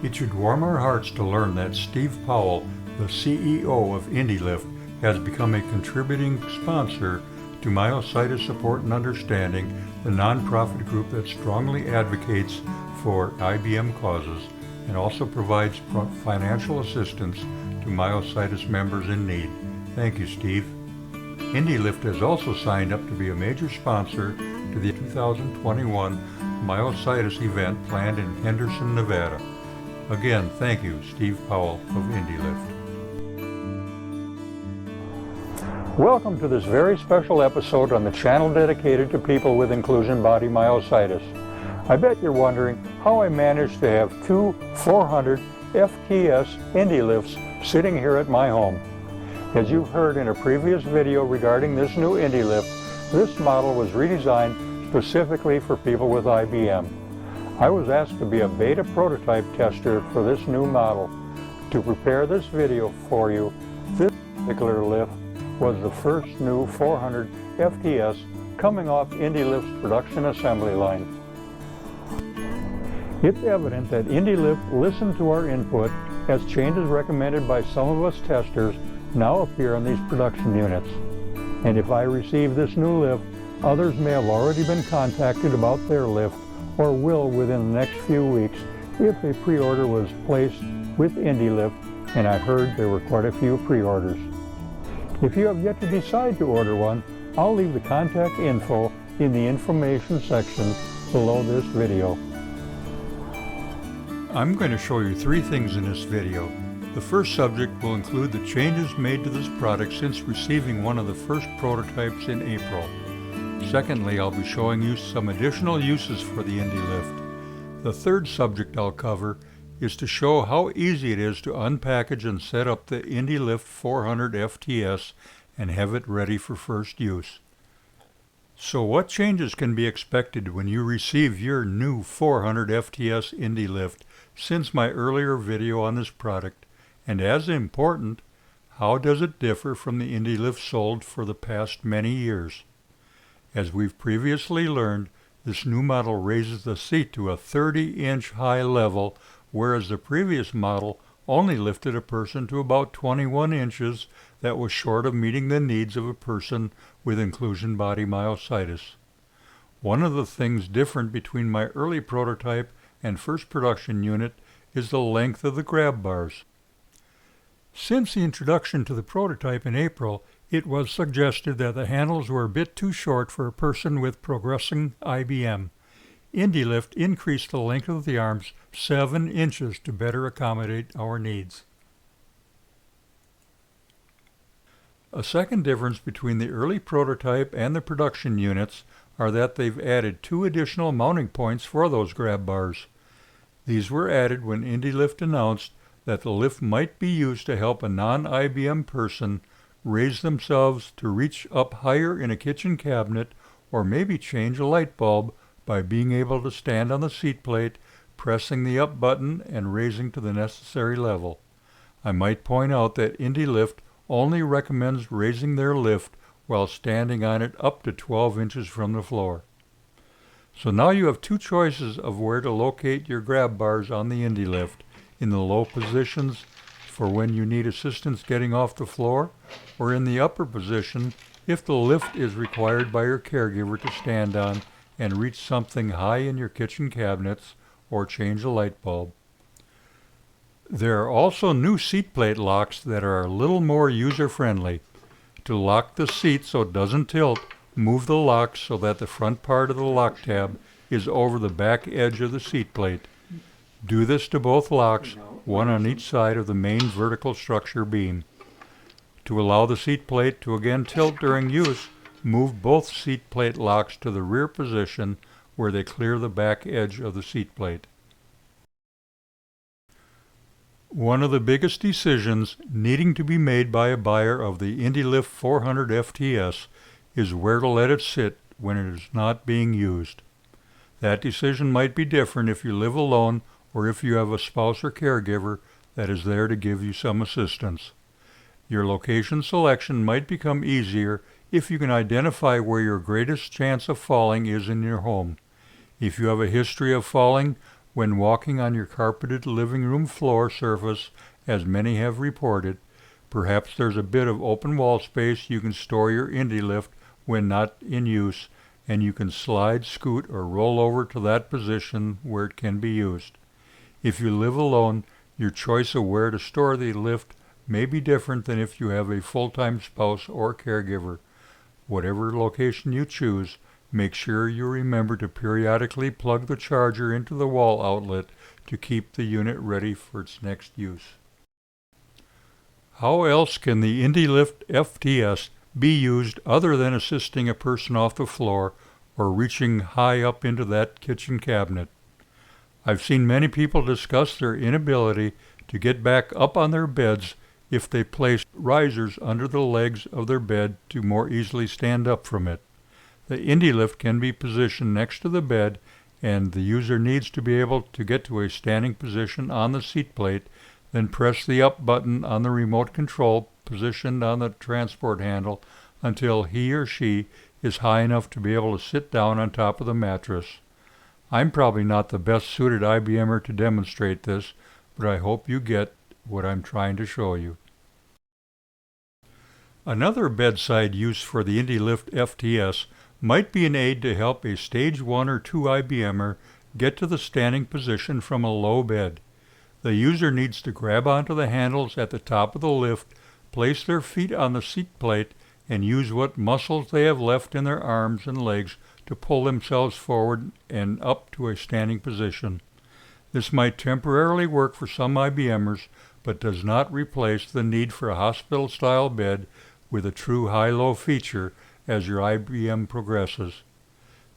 It should warm our hearts to learn that Steve Powell, the CEO of Indeelift, has become a contributing sponsor to Myositis Support and Understanding, the nonprofit group that strongly advocates for IBM causes and also provides financial assistance to myositis members in need. Thank you, Steve. Indeelift has also signed up to be a major sponsor to the 2021 Myositis event planned in Henderson, Nevada. Again, thank you, Steve Powell of Indeelift. Welcome to this very special episode on the channel dedicated to people with inclusion body myositis. I bet you're wondering how I managed to have two 400 FTS Indeelifts sitting here at my home. As you've heard in a previous video regarding this new Indeelift, this model was redesigned specifically for people with IBM. I was asked to be a beta prototype tester for this new model. To prepare this video for you, this particular lift was the first new 400 FTS coming off Indeelift's production assembly line. It's evident that Indeelift listened to our input as changes recommended by some of us testers now appear on these production units. And if I receive this new lift, others may have already been contacted about their lift or will within the next few weeks if a pre-order was placed with Indeelift, and I heard there were quite a few pre-orders. If you have yet to decide to order one, I'll leave the contact info in the information section below this video. I'm going to show you three things in this video. The first subject will include the changes made to this product since receiving one of the first prototypes in April. Secondly, I'll be showing you some additional uses for the Indeelift. The third subject I'll cover is to show how easy it is to unpackage and set up the Indeelift 400 FTS and have it ready for first use. So what changes can be expected when you receive your new 400 FTS Indeelift since my earlier video on this product? And as important, how does it differ from the Indeelift sold for the past many years? As we've previously learned, this new model raises the seat to a 30-inch high level, whereas the previous model only lifted a person to about 21 inches that was short of meeting the needs of a person with inclusion body myositis. One of the things different between my early prototype and first production unit is the length of the grab bars. Since the introduction to the prototype in April, it was suggested that the handles were a bit too short for a person with progressing IBM. Indeelift increased the length of the arms 7 inches to better accommodate our needs. A second difference between the early prototype and the production units are that they've added 2 additional mounting points for those grab bars. These were added when Indeelift announced that the lift might be used to help a non-IBM person raise themselves to reach up higher in a kitchen cabinet or maybe change a light bulb by being able to stand on the seat plate, pressing the up button and raising to the necessary level. I might point out that Indeelift only recommends raising their lift while standing on it up to 12 inches from the floor. So now you have 2 choices of where to locate your grab bars on the Indeelift: in the low positions for when you need assistance getting off the floor, or in the upper position if the lift is required by your caregiver to stand on and reach something high in your kitchen cabinets or change a light bulb. There are also new seat plate locks that are a little more user-friendly. To lock the seat so it doesn't tilt, move the lock so that the front part of the lock tab is over the back edge of the seat plate. Do this to both locks, one on each side of the main vertical structure beam. To allow the seat plate to again tilt during use, move both seat plate locks to the rear position where they clear the back edge of the seat plate. One of the biggest decisions needing to be made by a buyer of the Indeelift 400 FTS is where to let it sit when it is not being used. That decision might be different if you live alone or if you have a spouse or caregiver that is there to give you some assistance. Your location selection might become easier if you can identify where your greatest chance of falling is in your home. If you have a history of falling, when walking on your carpeted living room floor surface, as many have reported. Perhaps there's a bit of open wall space you can store your Indeelift when not in use, and you can slide, scoot, or roll over to that position where it can be used. If you live alone, your choice of where to store the lift may be different than if you have a full-time spouse or caregiver. Whatever location you choose, make sure you remember to periodically plug the charger into the wall outlet to keep the unit ready for its next use. How else can the Indeelift FTS be used other than assisting a person off the floor or reaching high up into that kitchen cabinet? I've seen many people discuss their inability to get back up on their beds if they place risers under the legs of their bed to more easily stand up from it. The Indeelift can be positioned next to the bed, and the user needs to be able to get to a standing position on the seat plate, then press the up button on the remote control positioned on the transport handle until he or she is high enough to be able to sit down on top of the mattress. I'm probably not the best suited IBMer to demonstrate this, but I hope you get what I'm trying to show you. Another bedside use for the Indeelift FTS might be an aid to help a stage 1 or 2 IBMer get to the standing position from a low bed. The user needs to grab onto the handles at the top of the lift, place their feet on the seat plate, and use what muscles they have left in their arms and legs to pull themselves forward and up to a standing position. This might temporarily work for some IBMers, but does not replace the need for a hospital-style bed with a true high-low feature as your IBM progresses.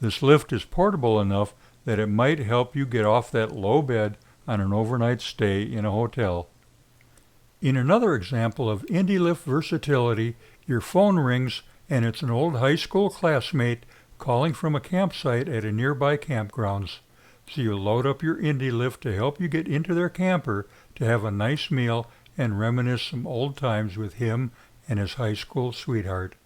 This lift is portable enough that it might help you get off that low bed on an overnight stay in a hotel. In another example of Indeelift versatility, your phone rings and it's an old high school classmate calling from a campsite at a nearby campgrounds. So you load up your Indeelift to help you get into their camper to have a nice meal and reminisce some old times with him and his high school sweetheart.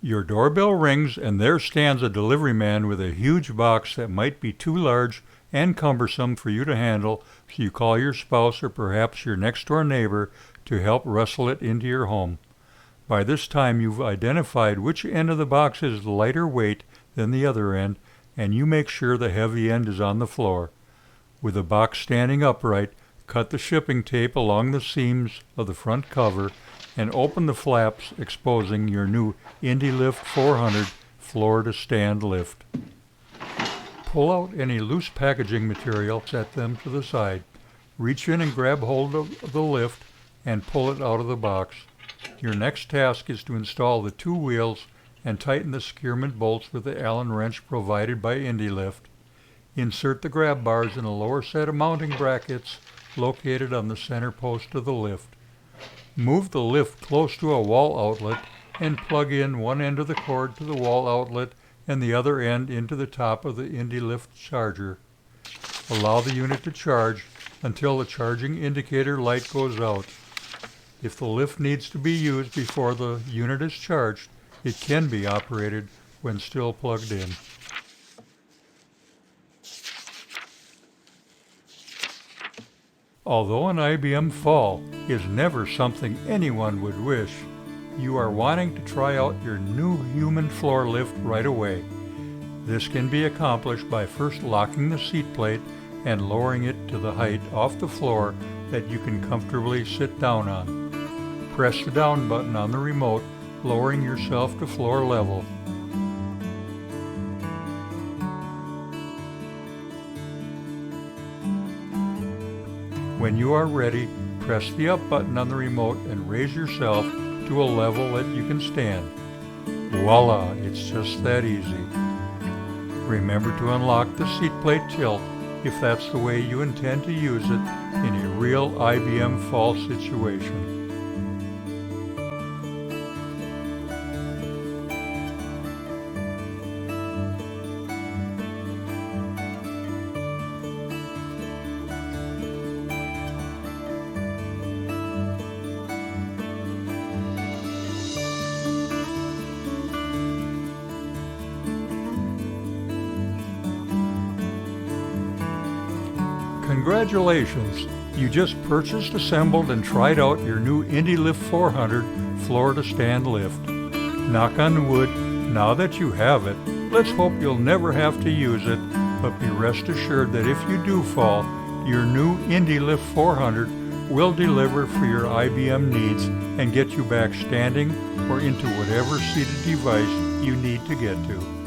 Your doorbell rings and there stands a delivery man with a huge box that might be too large and cumbersome for you to handle, so you call your spouse or perhaps your next door neighbor to help wrestle it into your home. By this time you've identified which end of the box is lighter weight than the other end, and you make sure the heavy end is on the floor. With the box standing upright, cut the shipping tape along the seams of the front cover and open the flaps, exposing your new Indeelift 400 floor-to-stand lift. Pull out any loose packaging material, set them to the side. Reach in and grab hold of the lift and pull it out of the box. Your next task is to install the 2 wheels and tighten the securement bolts with the Allen wrench provided by Indeelift. Insert the grab bars in a lower set of mounting brackets located on the center post of the lift. Move the lift close to a wall outlet and plug in one end of the cord to the wall outlet and the other end into the top of the Indeelift charger. Allow the unit to charge until the charging indicator light goes out. If the lift needs to be used before the unit is charged, it can be operated when still plugged in. Although an IBM fall is never something anyone would wish, you are wanting to try out your new human floor lift right away. This can be accomplished by first locking the seat plate and lowering it to the height off the floor that you can comfortably sit down on. Press the down button on the remote, lowering yourself to floor level. When you are ready, press the up button on the remote and raise yourself to a level that you can stand. Voila, it's just that easy. Remember to unlock the seat plate tilt if that's the way you intend to use it in a real IBM fall situation. Congratulations! You just purchased, assembled, and tried out your new Indeelift 400 floor-to-stand lift. Knock on wood, now that you have it, let's hope you'll never have to use it, but be rest assured that if you do fall, your new Indeelift 400 will deliver for your IBM needs and get you back standing or into whatever seated device you need to get to.